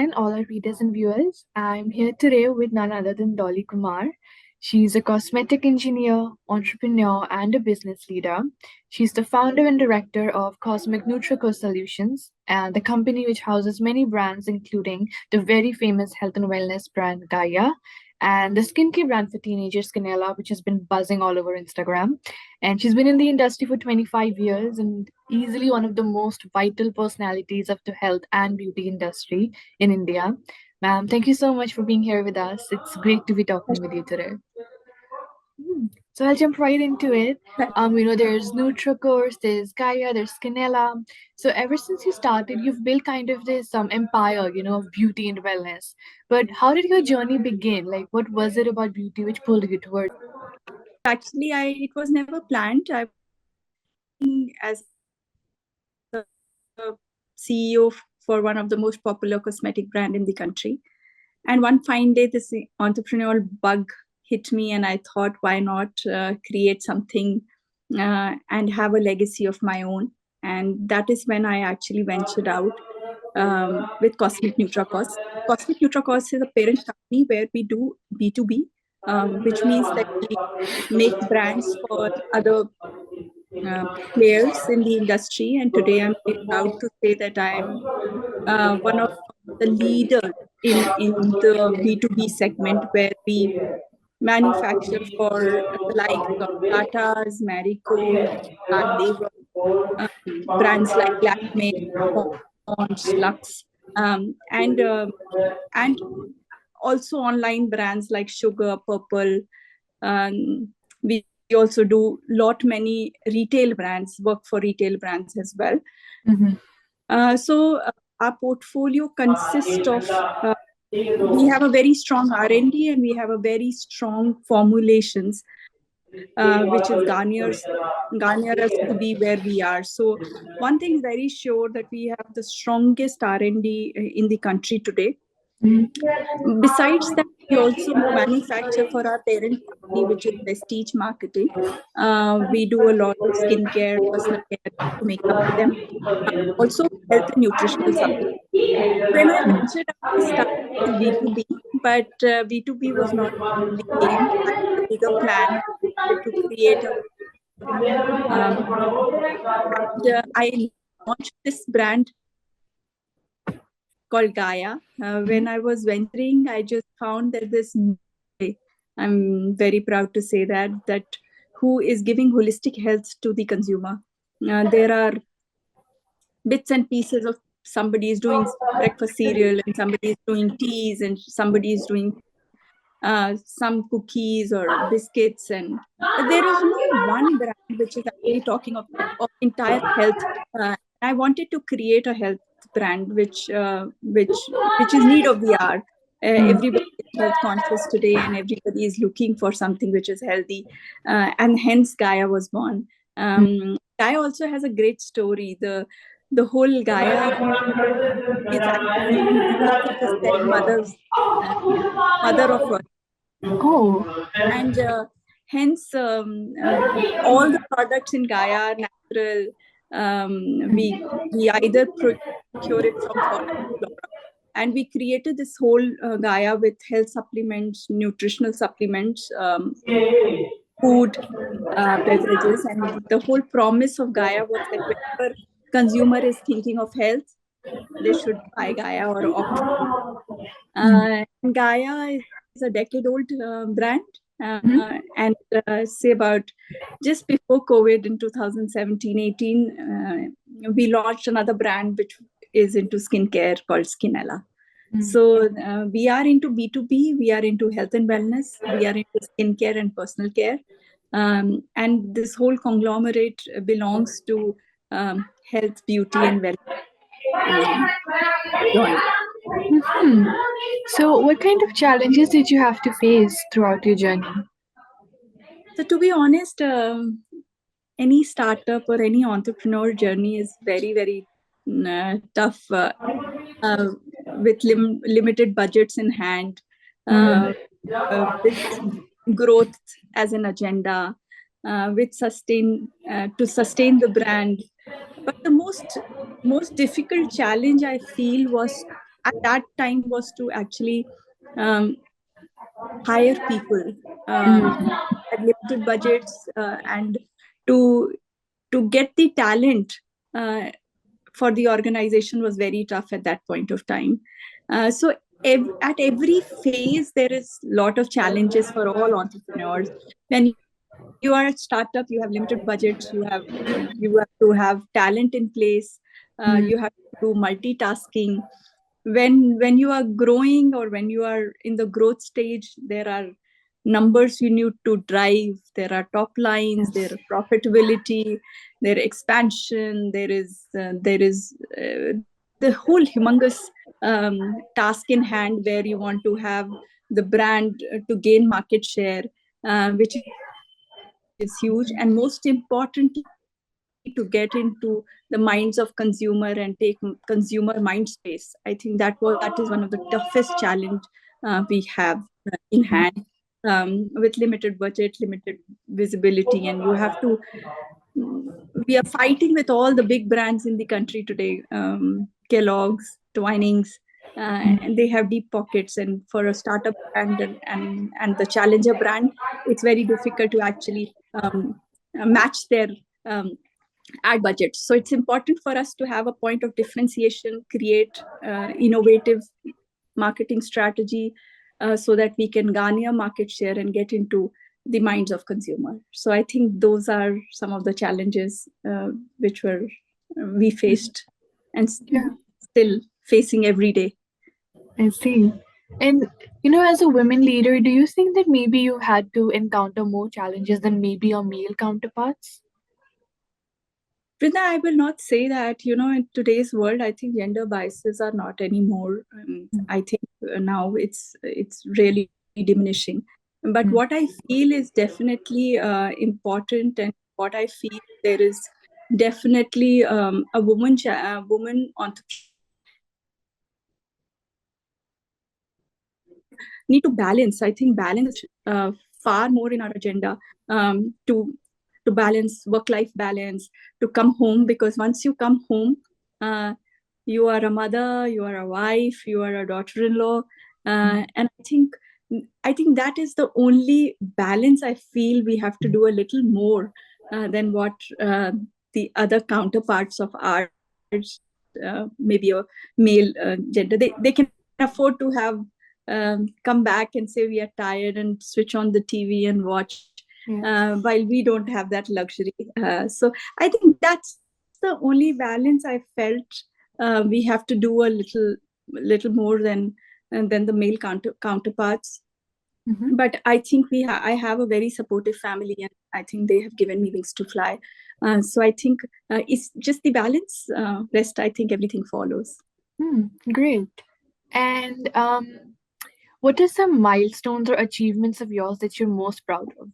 and all our readers and viewers. I'm here today with none other than Dolly Kumar. She's a cosmetic engineer, entrepreneur, and a business leader. She's the founder and director of Cosmic Nutracos Solutions, and the company which houses many brands, including the very famous health and wellness brand Gaia, and the skincare brand for teenagers Skinella, which has been buzzing all over Instagram. And she's been in the industry for 25 years and easily one of the most vital personalities of the health and beauty industry in India. Ma'am, thank you so much for being here with us. It's great to be talking with you today. So I'll jump right into it. There's Nutricors, there's Gaia, there's Skinella. So ever since you started, you've built kind of this empire, of beauty and wellness. But how did your journey begin? Like, what was it about beauty which pulled you towards? Actually, it was never planned. I was as a CEO for one of the most popular cosmetic brand in the country. And one fine day, this entrepreneurial bug hit me, and I thought, why not create something and have a legacy of my own? And that is when I actually ventured out with Cosmic Nutracos. Cosmic Nutracos is a parent company where we do B2B, which means that we make brands for other players in the industry. And today I'm very proud to say that I'm one of the leaders in the B2B segment, where we manufacture for the likes of Tata's, Marigold, Lever, brands like Lakme, Pond's, Lux, and also online brands like Sugar, Purple. We also do many retail brands, work for retail brands as well. So our portfolio consists of we have a very strong R&D, and we have a very strong formulations, which is garner us to be where we are. So one thing is very sure, that we have the strongest R&D in the country today. Besides that, we also manufacture for our parent company, which is Prestige Marketing. We do a lot of skincare, personal care, makeup for them. Also health and nutritional supplements. When I ventured out, I started with B2B, but B2B was not the aim. I had a bigger plan. I wanted to create I launched this brand called Gaia. When I was venturing, I just found that this, I'm very proud to say that who is giving holistic health to the consumer. There are bits and pieces of somebody is doing breakfast cereal, and somebody is doing teas, and somebody is doing some cookies or biscuits, but there is no one brand which is actually talking of entire health. I wanted to create a health brand which is need of the hour. Everybody is health conscious today, and everybody is looking for something which is healthy, and hence Gaia was born. Gaia also has a great story. The whole Gaia is actually 90% mother of earth. Oh. And hence all the products in Gaia are natural. We either procure it from fauna or flora. And we created this whole Gaia with health supplements, nutritional supplements, food, beverages. And the whole promise of Gaia was that whenever consumer is thinking of health, they should buy Gaia or opt for it. Gaia is a decade-old brand. And say about just before COVID in 2017-18, we launched another brand which is into skincare called Skinella. So we are into B2B, we are into health and wellness, we are into skincare and personal care. And this whole conglomerate belongs to health, beauty, and wellness. So what kind of challenges did you have to face throughout your journey? So to be honest, any startup or any entrepreneur journey is very, very tough with limited budgets in hand, with growth as an agenda, with to sustain the brand. But the most difficult challenge I feel was at that time was to actually um, hire people, Mm. at limited budgets, and to to get the talent for the organization was very tough at that point of time. So at every phase there is a lot of challenges for all entrepreneurs. When you are a startup, you have limited budgets, you have to have talent in place, you Mm. have to do multitasking. When you are growing, or when you are in the growth stage, there are numbers you need to drive. There are top lines, there Yes. are profitability, there expansion, there is the whole humongous task in hand, where you want to have the brand to gain market share, which is huge, and most importantly to get into the minds of consumer and take consumer mind space. I think that is one of the toughest challenge we have in hand, with limited budget, limited visibility, and you have to we are fighting with all the big brands in the country today, Kellogg's, Twinings, and they have deep pockets. And for a startup brand, and the challenger brand, it's very difficult to actually match their um, ad budgets. So it's important for us to have a point of differentiation, create innovative marketing strategy, so that we can garner market share and get into the minds of consumer. So I think those are some of the challenges which were we faced, and Yeah, still facing every day. I see. And as a women leader, do you think that maybe you had to encounter more challenges than maybe your male counterparts? Vrinda, I will not say that, in today's world, I think gender biases are not anymore. I think now it's really diminishing. But what I feel is definitely important, and what I feel there is definitely a woman entrepreneur need to balance. I think balance is far more in our agenda, to to balance work-life balance, to come home, because once you come home, uh, you are a mother, you are a wife, you are a daughter-in-law, and I think that is the only balance I feel we have to do a little more than what the other counterparts of ours, maybe a male gender, they can afford to have come back and say we are tired and switch on the TV and watch, while Yes. we don't have that luxury. So I think that's the only balance I felt. We have to do a little more than the male counterparts. But Mm-hmm. I think I have a very supportive family, and I think they have given me wings to fly. So I think it's just the balance. Rest, I think everything follows. Great. And what are some milestones or achievements of yours that you're most proud of?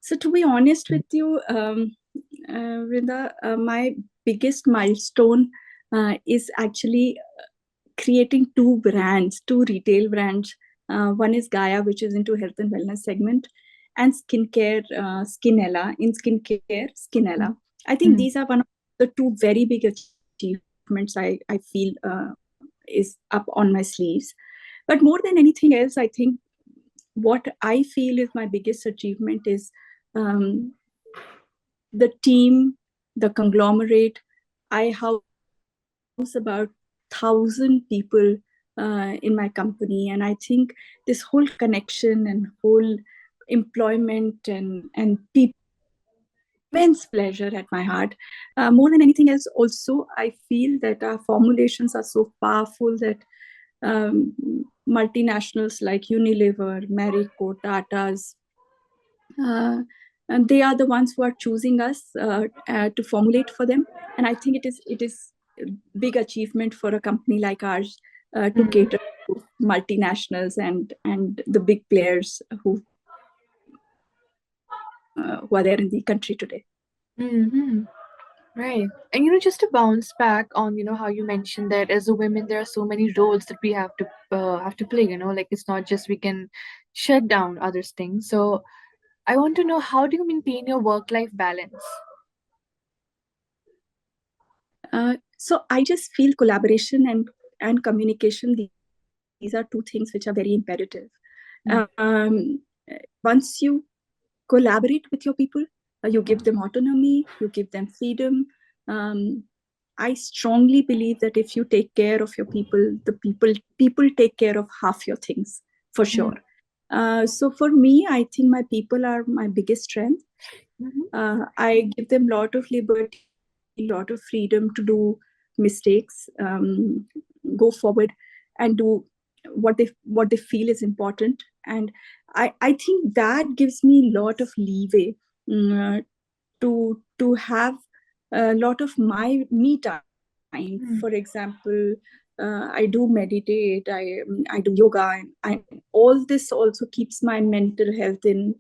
So to be honest with you, Vrinda, my biggest milestone is actually creating two brands, two retail brands. One is Gaia, which is into health and wellness segment, and skincare, Skinella, in skincare, Skinella. I think these are one of the two very big achievements I feel is up on my sleeves. But more than anything else, I think what I feel is my biggest achievement is um, the team, the conglomerate. I house about 1,000 people in my company, and I think this whole connection and whole employment and people brings immense pleasure at my heart. More than anything else, also I feel that our formulations are so powerful that um, multinationals like Unilever, Marico, Tata's, uh, and they are the ones who are choosing us to formulate for them. And I think it is a big achievement for a company like ours to cater to multinationals and the big players who are there in the country today. Mm-hmm. Right. And just to bounce back on, how you mentioned that as a women there are so many roles that we have to play, like it's not just we can shut down other things. So I want to know, how do you maintain your work-life balance? So I just feel collaboration and and communication, these are two things which are very imperative. Mm. Once you collaborate with your people, you give them autonomy, you give them freedom. um, I strongly believe that if you take care of your people, the people take care of half your things for Mm. sure. So for me, I think my people are my biggest strength. Mhm. I give them a lot of liberty, a lot of freedom to do mistakes, go forward, and do what they feel is important. And I think that gives me a lot of leeway, to have a lot of my me time. For Mm. example, I do meditate, I do yoga, and all this also keeps my mental health in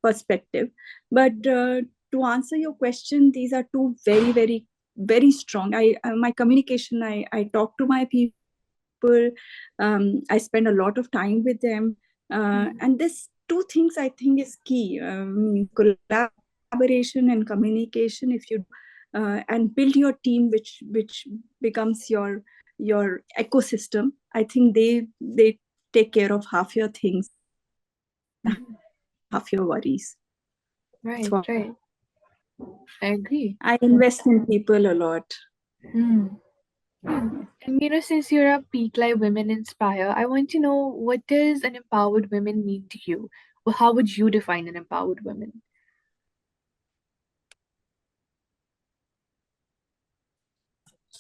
perspective. But to answer your question, these are two very, very, very strong. My communication, I talk to my people. I spend a lot of time with them. And Mm. this two things I think is key. Collaboration and communication, if you do, and build your team, which becomes your ecosystem. I think they take care of half your things and half your worries. Mhm. That's what I think. Right, right. I agree. I invest in people a lot. Mm. Mm. And since you're a Peak Life Women Inspire, I want to know, what does an empowered woman mean to you? Well, how would you define an empowered woman?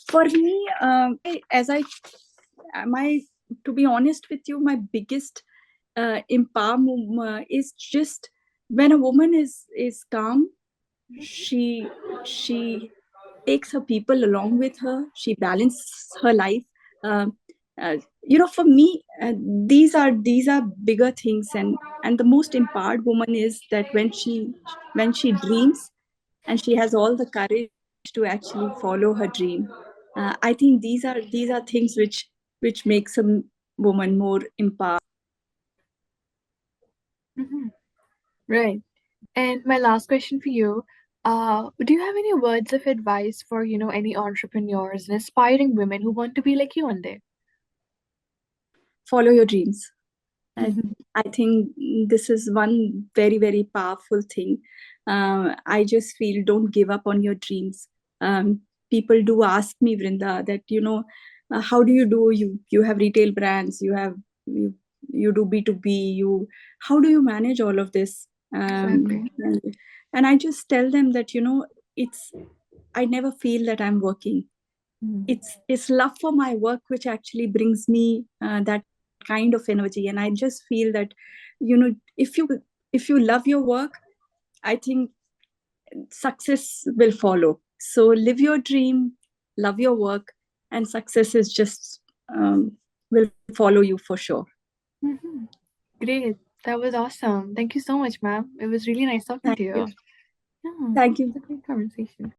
For me, my to be honest with you, my biggest empowerment is just when a woman is calm. She takes her people along with her. She balances her life. Um, for me, these are bigger things, and the most empowered woman is that when she dreams and she has all the courage to actually follow her dream. I think these are things which makes a woman more empowered. Hmm. Right. And my last question for you, do you have any words of advice for, any entrepreneurs and aspiring women who want to be like you one day? Follow your dreams. I, Mhm. I think this is one very, very powerful thing. I just feel, don't give up on your dreams. People do ask me, Vrinda, that how do you do? You have retail brands, you you do B2B. How do you manage all of this? Exactly. And I just tell them that it's I never feel that I'm working. Mhm. It's love for my work which actually brings me that kind of energy. And I just feel that if you love your work, I think success will follow. So live your dream, love your work, and success is just will follow you for sure. Mhm. Great. That was awesome. Thank you so much, ma'am. It was really nice talking Thank to you. you. Yeah, Thank it's you. a great conversation.